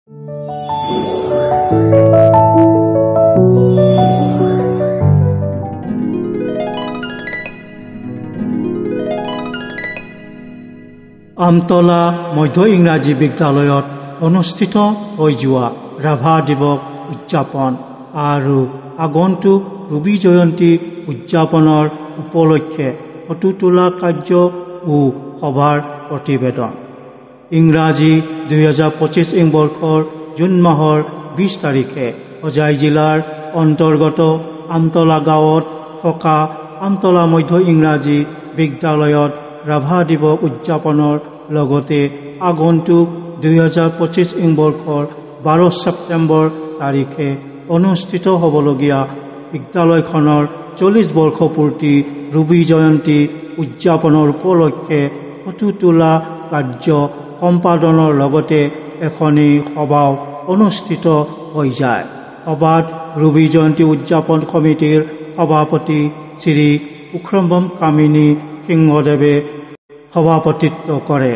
আমতলা মধ্য ইংৰাজী বিদ্যালয়ত অনুষ্ঠিত হৈ যোৱা ৰাভা দিৱস উদযাপন আৰু আগন্তুক ৰবি জয়ন্তী উদযাপনৰ উপলক্ষে ফটো তোলা কাৰ্য ও সভাৰ প্ৰতিবেদন। ইংৰাজী 2025 বৰ্ষৰ জুন মাহৰ 20 তাৰিখে হোজাই জিলাৰ অন্তৰ্গত আমতলা গাঁৱত থকা আমতলা মধ্য ইংৰাজী বিদ্যালয়ত ৰাভা দিৱস উদযাপনৰ লগতে আগন্তুক 2025 বৰ্ষৰ 12 ছেপ্টেম্বৰ তাৰিখে অনুষ্ঠিত হ'বলগীয়া বিদ্যালয়খনৰ 40 বৰ্ষপূৰ্তি ৰবি জয়ন্তী উদযাপনৰ উপলক্ষে ফটো তোলা কাৰ্য সম্পাদনৰ লগতে এখনি সভাও অনুষ্ঠিত হৈ যায়। সভাত ৰবি জয়ন্তী উদযাপন কমিটিৰ সভাপতি শ্ৰী উক্ৰমবম কামিনী সিংহদেৱে সভাপতিত্ব কৰে।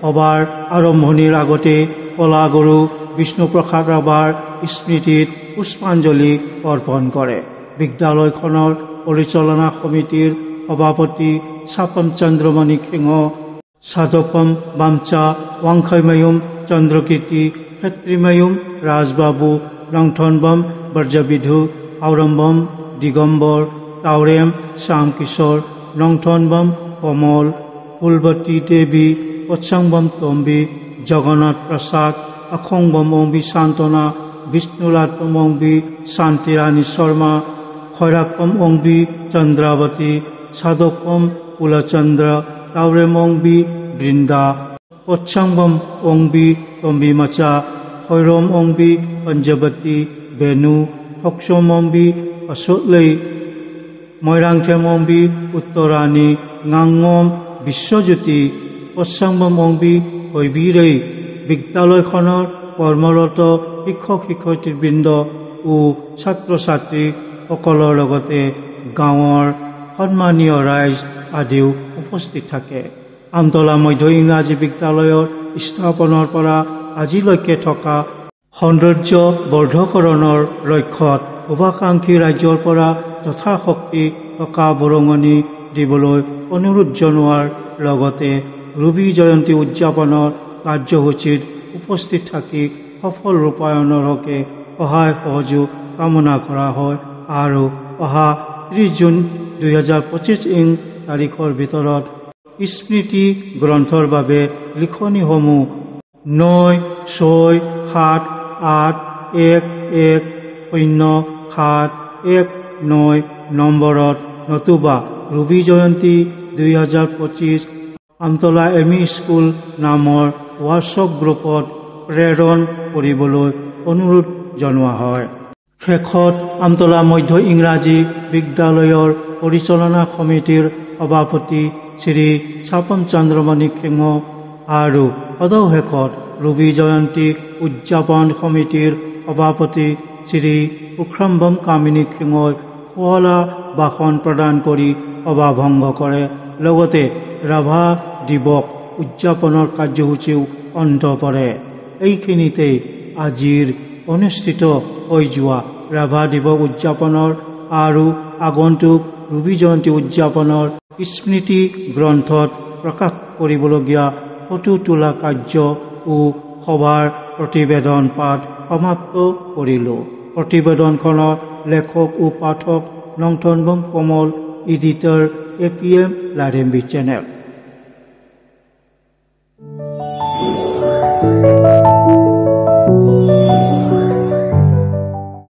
সভাৰ আৰম্ভণিৰ আগতে কলাগুৰু বিষ্ণুপ্ৰসাদ ৰাভাৰ স্মৃতিত পুষ্পাঞ্জলি অৰ্পণ কৰে। বিদ্যালয়খনৰ পৰিচালনা সমিতিৰ সভাপতি চাপম চন্দ্ৰমণি সিংহ, সাধকম বামচা ৱাংখৈময়ুম চন্দ্ৰকীৰ্তি, ক্ষেত্ৰীময়ুম ৰাজবাবু, লংথনবম বৰ্জবিধু, আউৰম্বম দিগম্বৰ, তাওৰেম শ্যামকিশোৰ, লংথনবম কমল, ফুলবতী দেৱী, পচ্ছাংবম তম্বী, জগন্নাথ প্ৰসাদ, আখংবম অংবী শান্তনা, বিষ্ণুলাটম অংবী শান্তিৰাণী শৰ্মা, খৈৰাকম অংবী চন্দ্ৰাৱতী, সাধকম কুলচন্দ্ৰ, তাওৰেম অংবী বৃন্দা, পচ্ছাংবম অংবী তম্বীমাচা, খৈৰম অংবী পঞ্জৱতী, বেনু, হকসম অংবী অশোকলৈ, মৈৰাংথেম অংবী উত্তৰাণী, ঙাঙম বিশ্বজ্যোতি, পচ্ছাংবম অংবী হৈবীৰেই, বিদ্যালয়খনৰ কৰ্মৰত শিক্ষক শিক্ষয়িত্ৰীবৃন্দ ও ছাত্ৰ ছাত্ৰী সকলৰ লগতে গাঁৱৰ সন্মানীয় ৰাইজ আদিও উপস্থিত থাকে। আমতলা মধ্য ইংৰাজী বিদ্যালয়ৰ স্থাপনৰ পৰা আজিলৈকে থকা সৌন্দৰ্য বৰ্ধকৰণৰ লক্ষ্যত শুভাকাংক্ষী ৰাজ্যৰ পৰা যথাশক্তি টকা বৰঙণি দিবলৈ অনুৰোধ জনোৱাৰ লগতে ৰবি জয়ন্তী উদযাপনৰ কাৰ্যসূচীত উপস্থিত থাকি সফল ৰূপায়ণৰ হকে সহায় সহযোগ কামনা কৰা হয় আৰু অহা 30 জুন 2025 তাৰিখৰ ভিতৰত স্মৃতি গ্ৰন্থৰ বাবে লিখনিসমূহ 9678110719 নম্বৰত নতুবা ৰবি জয়ন্তী 2025 আমতলা এমই স্কুল নামৰ হোৱাটছআপ গ্ৰুপত প্ৰেৰণ কৰিবলৈ অনুৰোধ জনোৱা হয়। শেষত আমতলা মধ্য ইংৰাজী বিদ্যালয়ৰ পৰিচালনা সমিতিৰ সভাপতি শ্ৰী চাপম চন্দ্ৰমণি সিংহ আৰু সদৌ-শেষত ৰবি জয়ন্তী উদযাপন সমিতিৰ সভাপতি শ্ৰী উক্ৰমবম কামিনী সিংহই শুৱলা ভাষণ প্ৰদান কৰি সভা ভংগ কৰে। লগতে ৰাভা দিৱস উদযাপনৰ কাৰ্যসূচীও অন্ত পৰে। এইখিনিতে আজিৰ অনুষ্ঠিত হৈ যোৱা ৰাভা দিৱস উদযাপনৰ আৰু আগন্তুক ৰবি জয়ন্তী উদযাপনৰ স্মৃতি গ্ৰন্থত প্ৰকাশ কৰিবলগীয়া ফটো তোলা কাৰ্য ও সভাৰ প্ৰতিবেদন পাঠ সমাপ্ত কৰিলোঁ। প্ৰতিবেদনখনৰ লেখক ও পাঠক লংথনবম কমল, এডিটৰ APM লাৰেম্বী চেনেল।